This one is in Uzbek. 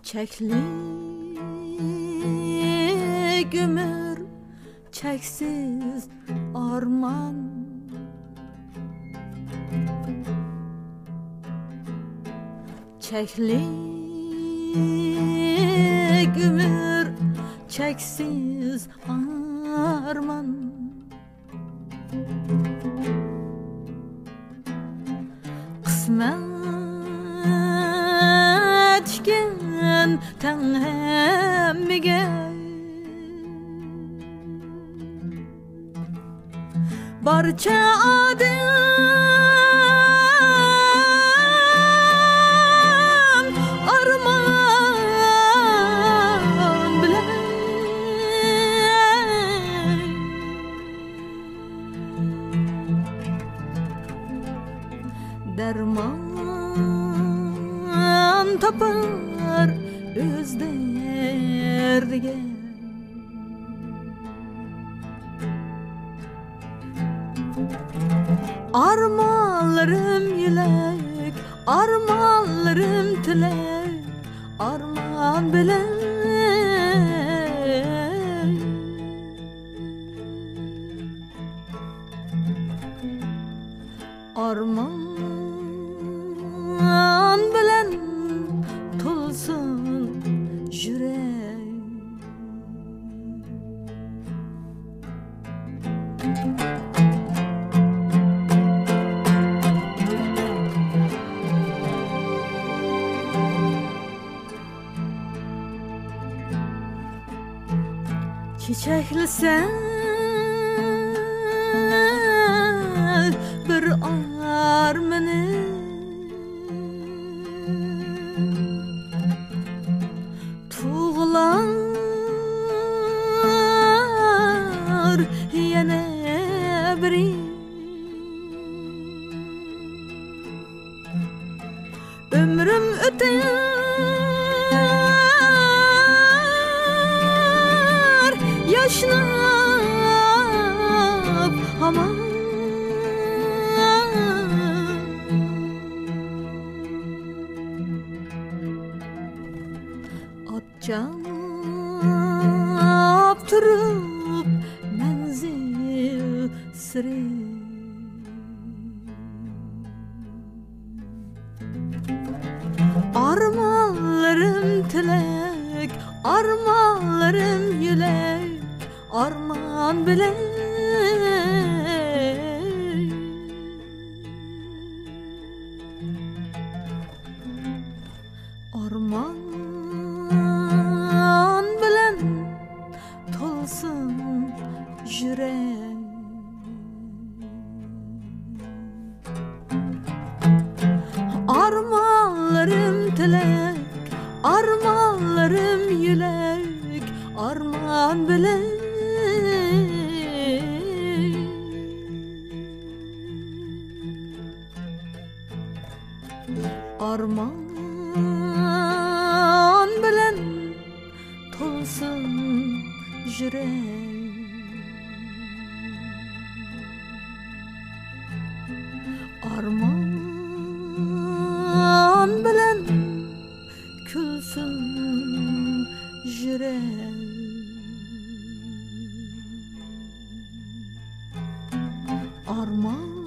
Çiçeklik ömür, çeksiz arman. Çiçeklik ömür, çeksiz arman. Kısmetken tenhemige barça adam arman bilen derman tapar öz derdiga. Armanlarım yülek, armanlarım tilek, arman bilen arman bilen tulsun yürek. Çiçeklisen bir armını tuğlar yana biri ömrüm öter yaşlanıp aman. Atcap turup menzil siri armanlarım tilek, armanlarım yülek, arman bilen arman bilen tulsun yürek. Armanlarım tilek, armanlarım yülek, arman bilen arman bilen tulsun yürek. Arman bilen külsün yürek. Arman